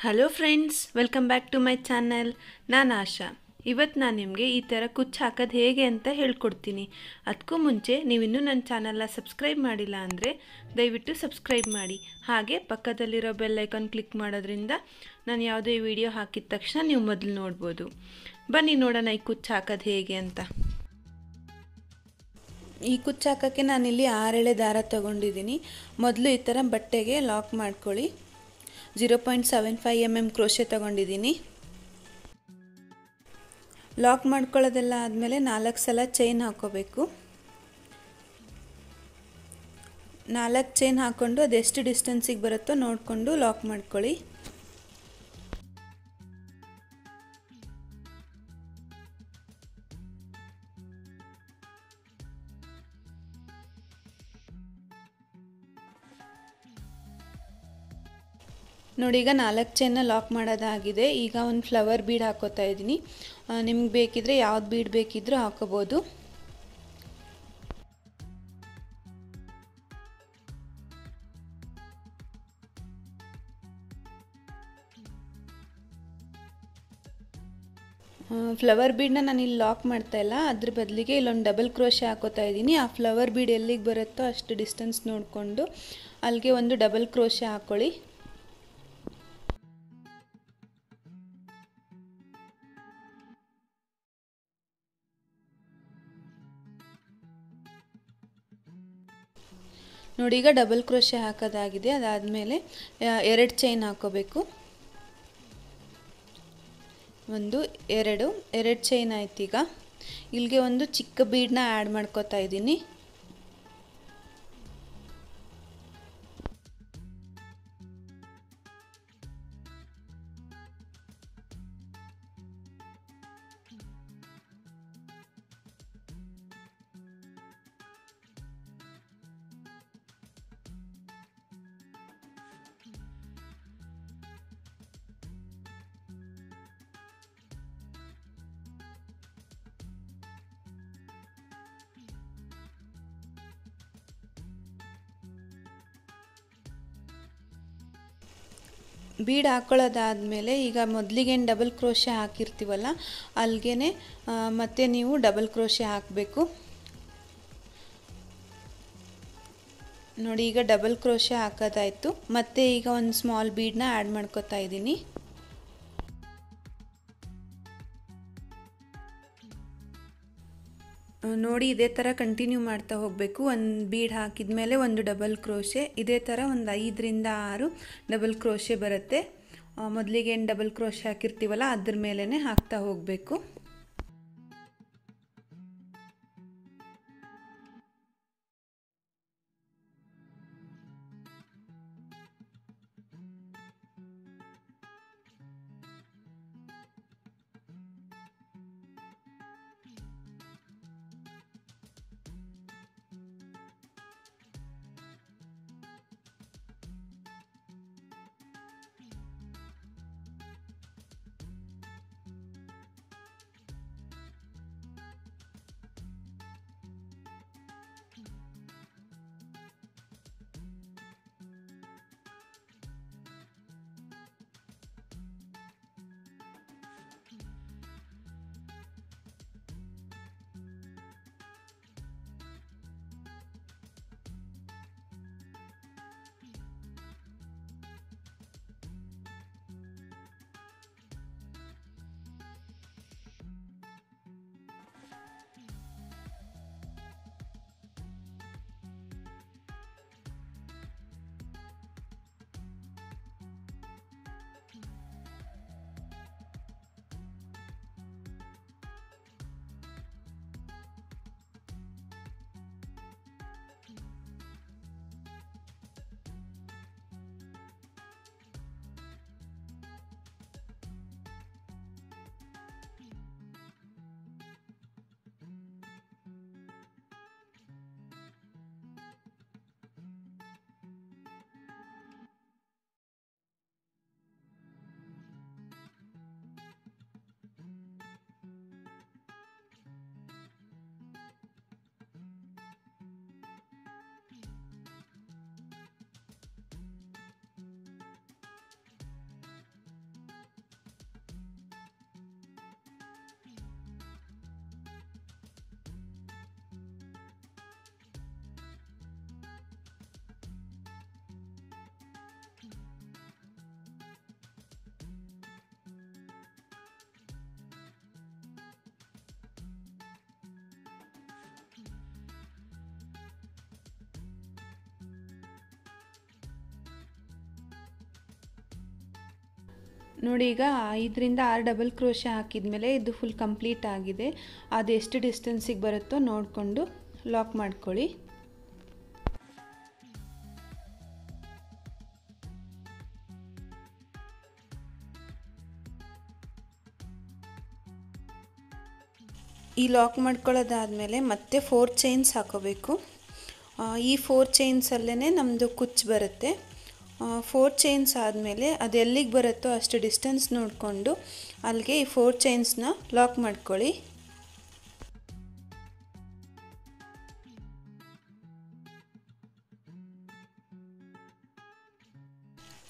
Hello friends, welcome back to my channel. ನಾನು ಆಶಾ. ಇವತ್ತು ನಾನು ನಿಮಗೆ ಈ ಥರ ಕುಚ್ಚು ಹಾಕೋದು ಹೇಗೆ ಅಂತ ಹೇಳ್ಕೊಡ್ತೀನಿ. ಅದಕ್ಕೂ ಮುಂಚೆ ನೀವಿನ್ನೂ ನನ್ನ ಚಾನಲ್ನ ಸಬ್ಸ್ಕ್ರೈಬ್ ಮಾಡಿಲ್ಲ ಅಂದರೆ ದಯವಿಟ್ಟು ಸಬ್ಸ್ಕ್ರೈಬ್ ಮಾಡಿ. ಹಾಗೆ ಪಕ್ಕದಲ್ಲಿರೋ ಬೆಲ್ ಐಕಾನ್ ಕ್ಲಿಕ್ ಮಾಡೋದ್ರಿಂದ ನಾನು ಯಾವುದೇ ವಿಡಿಯೋ ಹಾಕಿದ ತಕ್ಷಣ ನೀವು ಮೊದಲು ನೋಡ್ಬೋದು. ಬನ್ನಿ ನೋಡೋಣ ಈ ಕುಚ್ಚು ಹಾಕೋದು ಹೇಗೆ ಅಂತ. ಈ ಕುಚ್ಚು ಹಾಕೋಕ್ಕೆ ನಾನಿಲ್ಲಿ 6 ಎಳೆ ದಾರ ತೊಗೊಂಡಿದ್ದೀನಿ. ಮೊದಲು ಈ ಥರ ಬಟ್ಟೆಗೆ ಲಾಕ್ ಮಾಡ್ಕೊಳ್ಳಿ. 0.75 mm ಕ್ರೋಶೆ ತೊಗೊಂಡಿದ್ದೀನಿ. ಲಾಕ್ ಮಾಡ್ಕೊಳ್ಳೋದೆಲ್ಲ ಆದಮೇಲೆ 4 ಸಲ ಚೈನ್ ಹಾಕೋಬೇಕು. 4 ಚೈನ್ ಹಾಕ್ಕೊಂಡು ಅದೆಷ್ಟು ಡಿಸ್ಟೆನ್ಸಿಗೆ ಬರುತ್ತೋ ನೋಡಿಕೊಂಡು ಲಾಕ್ ಮಾಡ್ಕೊಳ್ಳಿ. ನೋಡಿ, ಈಗ 4 ಚೈನ್ನ ಲಾಕ್ ಮಾಡೋದಾಗಿದೆ. ಈಗ ಒಂದು ಫ್ಲವರ್ ಬೀಡ್ ಹಾಕೋತಾ ಇದ್ದೀನಿ. ನಿಮ್ಗೆ ಬೇಕಿದ್ರೆ ಯಾವ್ದು ಬೀಡ್ ಬೇಕಿದ್ರೂ ಹಾಕೋಬೋದು. ಫ್ಲವರ್ ಬೀಡನ್ನ ನಾನು ಇಲ್ಲಿ ಲಾಕ್ ಮಾಡ್ತಾ ಇಲ್ಲ, ಅದ್ರ ಬದಲಿಗೆ ಇಲ್ಲೊಂದು ಡಬಲ್ ಕ್ರೋಶೆ ಹಾಕೋತಾ ಇದ್ದೀನಿ. ಆ ಫ್ಲವರ್ ಬೀಡ್ ಎಲ್ಲಿಗೆ ಬರುತ್ತೋ ಅಷ್ಟು ಡಿಸ್ಟೆನ್ಸ್ ನೋಡಿಕೊಂಡು ಅಲ್ಲಿಗೆ ಒಂದು ಡಬಲ್ ಕ್ರೋಶೆ ಹಾಕ್ಕೊಳ್ಳಿ. ನೋಡಿ, ಈಗ ಡಬಲ್ ಕ್ರೋಶೆ ಹಾಕೋದಾಗಿದೆ. ಅದಾದಮೇಲೆ 2 ಚೈನ್ ಹಾಕೋಬೇಕು. 1 2 ಚೈನ್ ಆಯ್ತು. ಈಗ ಇಲ್ಲಿಗೆ ಒಂದು ಚಿಕ್ಕ ಬೀಡನ್ನ ಆ್ಯಡ್ ಮಾಡ್ಕೋತಾ ಇದ್ದೀನಿ. ಬೀಡ್ ಹಾಕ್ಕೊಳ್ಳೋದಾದಮೇಲೆ ಈಗ ಮೊದಲಿಗೇನು ಡಬಲ್ ಕ್ರೋಶೆ ಹಾಕಿರ್ತೀವಲ್ಲ ಅಲ್ಲಿಗೆ ಮತ್ತೆ ನೀವು ಡಬಲ್ ಕ್ರೋಶೆ ಹಾಕಬೇಕು. ನೋಡಿ, ಈಗ ಡಬಲ್ ಕ್ರೋಶೆ ಹಾಕೋದಾಯಿತು. ಮತ್ತೆ ಈಗ ಒಂದು ಸ್ಮಾಲ್ ಬೀಡನ್ನ ಆ್ಯಡ್ ಮಾಡ್ಕೋತಾ ಇದ್ದೀನಿ. ನೋಡಿ, ಇದೇ ಥರ ಕಂಟಿನ್ಯೂ ಮಾಡ್ತಾ ಹೋಗಬೇಕು. ಒಂದು ಬೀಡ್ ಹಾಕಿದ ಮೇಲೆ ಒಂದು ಡಬಲ್ ಕ್ರೋಶೆ, ಇದೇ ಥರ ಒಂದು 5 ರಿಂದ 6 ಡಬಲ್ ಕ್ರೋಶೆ ಬರುತ್ತೆ. ಮೊದಲಿಗೆ ಏನು ಡಬಲ್ ಕ್ರೋಶೆ ಹಾಕಿರ್ತೀವಲ್ಲ ಅದ್ರ ಮೇಲೇ ಹಾಕ್ತಾ ಹೋಗಬೇಕು. ನೋಡಿ, ಈಗ 5ರಿಂದ 6 ಡಬಲ್ ಕ್ರೋಶೆ ಹಾಕಿದ್ಮೇಲೆ ಇದು ಫುಲ್ ಕಂಪ್ಲೀಟ್ ಆಗಿದೆ. ಅದು ಎಷ್ಟು ಡಿಸ್ಟೆನ್ಸಿಗೆ ಬರುತ್ತೋ ನೋಡಿಕೊಂಡು ಲಾಕ್ ಮಾಡ್ಕೊಳ್ಳಿ. ಈ ಲಾಕ್ ಮಾಡ್ಕೊಳ್ಳೋದಾದಮೇಲೆ ಮತ್ತೆ 4 ಚೈನ್ಸ್ ಹಾಕೋಬೇಕು. ಈ 4 ಚೈನ್ಸಲ್ಲೇ ನಮ್ಮದು ಕುಚ್ಚು ಬರುತ್ತೆ. 4 ಚೈನ್ಸ್ ಆದಮೇಲೆ ಅದು ಎಲ್ಲಿಗೆ ಬರುತ್ತೋ ಅಷ್ಟು ಡಿಸ್ಟೆನ್ಸ್ ನೋಡಿಕೊಂಡು ಅಲ್ಲಿಗೆ ಈ 4 ಚೈನ್ಸ್ನ ಲಾಕ್ ಮಾಡ್ಕೊಳ್ಳಿ.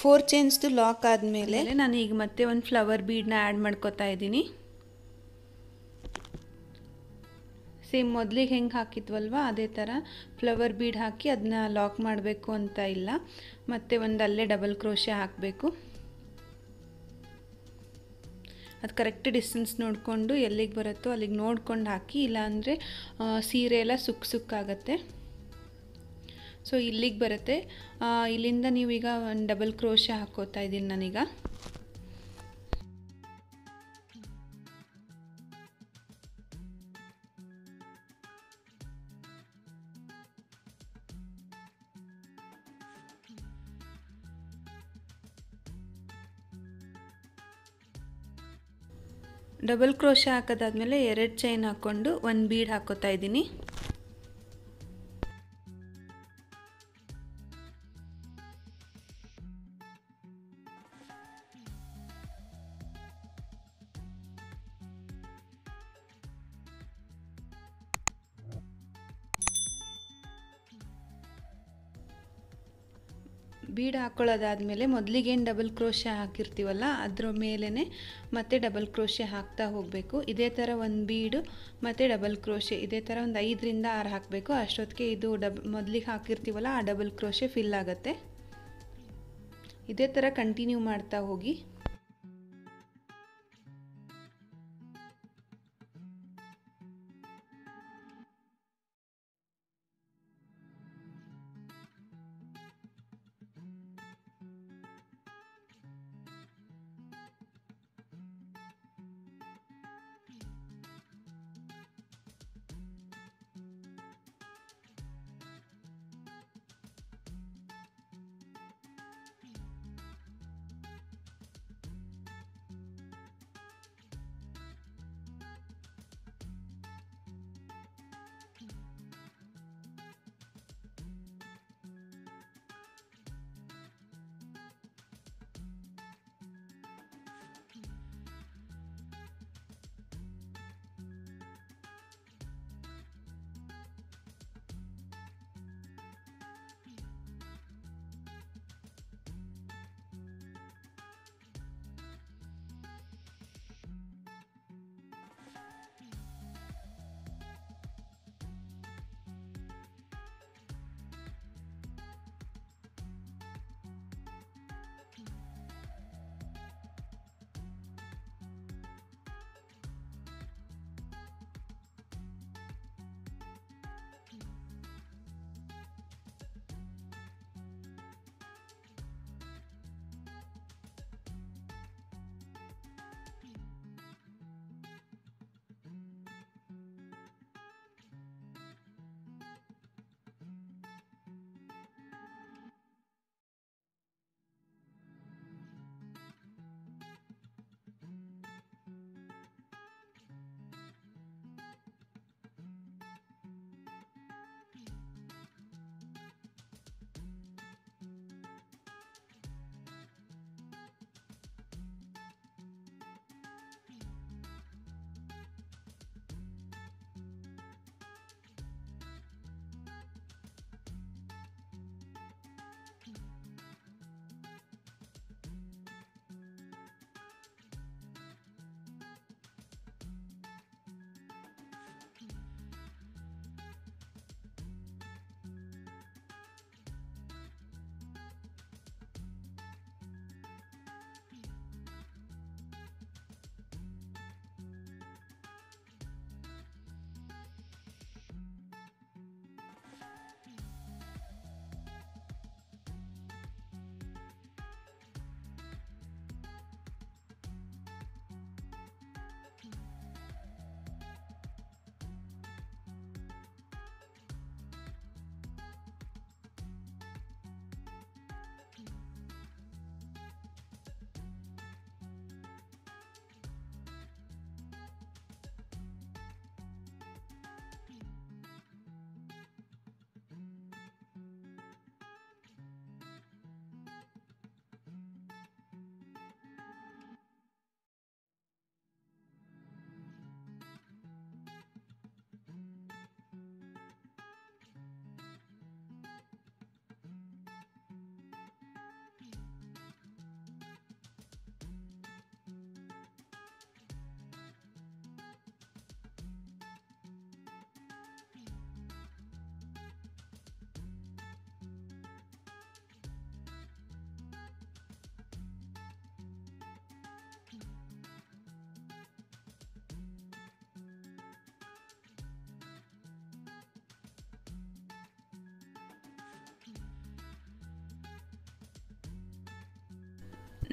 ಫೋರ್ ಚೈನ್ಸ್ದು ಲಾಕ್ ಆದಮೇಲೆ ನಾನು ಈಗ ಮತ್ತೆ ಒಂದು ಫ್ಲವರ್ ಬೀಡನ್ನ ಆ್ಯಡ್ ಮಾಡ್ಕೋತಾ ಇದ್ದೀನಿ. ಸೇಮ್ ಮೊದಲಿಗೆ ಹೆಂಗೆ ಹಾಕಿದ್ವಲ್ವ ಅದೇ ಥರ ಫ್ಲವರ್ ಬೀಡ್ ಹಾಕಿ ಅದನ್ನ ಲಾಕ್ ಮಾಡಬೇಕು ಅಂತ ಇಲ್ಲ. ಮತ್ತು ಒಂದು ಅಲ್ಲೇ ಡಬಲ್ ಕ್ರೋಶೆ ಹಾಕಬೇಕು. ಅದು ಕರೆಕ್ಟ್ ಡಿಸ್ಟೆನ್ಸ್ ನೋಡಿಕೊಂಡು ಎಲ್ಲಿಗೆ ಬರುತ್ತೋ ಅಲ್ಲಿಗೆ ನೋಡ್ಕೊಂಡು ಹಾಕಿ, ಇಲ್ಲಾಂದರೆ ಸೀರೆ ಎಲ್ಲ ಸುಕ್ಕಾಗತ್ತೆ. ಸೊ ಇಲ್ಲಿಗೆ ಬರುತ್ತೆ. ಇಲ್ಲಿಂದ ನೀವೀಗ ಒಂದು ಡಬಲ್ ಕ್ರೋಶೆ ಹಾಕೋತಾ ಇದ್ದೀನಿ ನಾನೀಗ. ಡಬಲ್ ಕ್ರೋಶೆ ಹಾಕೋದಾದ್ಮೇಲೆ 2 ಚೈನ್ ಹಾಕ್ಕೊಂಡು ಒಂದು ಬೀಡ್ ಹಾಕೋತಾ ಇದ್ದೀನಿ. ಬೀಡ್ ಹಾಕ್ಕೊಳ್ಳೋದಾದಮೇಲೆ ಮೊದಲಿಗೇನು ಡಬಲ್ ಕ್ರೋಶೆ ಹಾಕಿರ್ತೀವಲ್ಲ ಅದ್ರ ಮೇಲೇ ಮತ್ತೆ ಡಬಲ್ ಕ್ರೋಶೆ ಹಾಕ್ತಾ ಹೋಗಬೇಕು. ಇದೇ ಥರ ಒಂದು ಬೀಡು ಮತ್ತು ಡಬಲ್ ಕ್ರೋಶೆ ಇದೇ ಥರ ಒಂದು 5ರಿಂದ 6 ಹಾಕಬೇಕು. ಅಷ್ಟೊತ್ತಿಗೆ ಇದು ಮೊದಲಿಗೆ ಹಾಕಿರ್ತೀವಲ್ಲ ಆ ಡಬಲ್ ಕ್ರೋಶೆ ಫಿಲ್ ಆಗುತ್ತೆ. ಇದೇ ಥರ ಕಂಟಿನ್ಯೂ ಮಾಡ್ತಾ ಹೋಗಿ.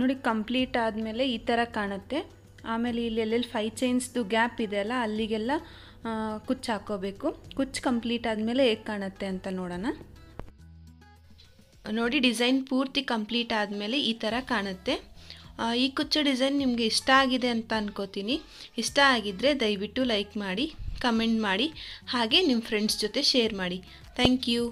ನೋಡಿ ಕಂಪ್ಲೀಟ್ ಆದಮೇಲೆ ಈ ಥರ ಕಾಣುತ್ತೆ. ಆಮೇಲೆ ಇಲ್ಲಿ ಎಲ್ಲೆಲ್ಲಿ 5 ಚೈನ್ಸ್ದು ಗ್ಯಾಪ್ ಇದೆಯಲ್ಲ ಅಲ್ಲಿಗೆಲ್ಲ ಕುಚ್ಚು ಹಾಕೋಬೇಕು. ಕುಚ್ಚು ಕಂಪ್ಲೀಟ್ ಆದಮೇಲೆ ಹೇಗೆ ಕಾಣುತ್ತೆ ಅಂತ ನೋಡೋಣ. ನೋಡಿ ಡಿಸೈನ್ ಪೂರ್ತಿ ಕಂಪ್ಲೀಟ್ ಆದಮೇಲೆ ಈ ಥರ ಕಾಣುತ್ತೆ. ಈ ಕುಚ್ಚು ಡಿಸೈನ್ ನಿಮಗೆ ಇಷ್ಟ ಆಗಿದೆ ಅಂತ ಅನ್ಕೋತೀನಿ. ಇಷ್ಟ ಆಗಿದ್ದರೆ ದಯವಿಟ್ಟು ಲೈಕ್ ಮಾಡಿ, ಕಮೆಂಟ್ ಮಾಡಿ, ಹಾಗೆ ನಿಮ್ಮ ಫ್ರೆಂಡ್ಸ್ ಜೊತೆ ಶೇರ್ ಮಾಡಿ. Thank you.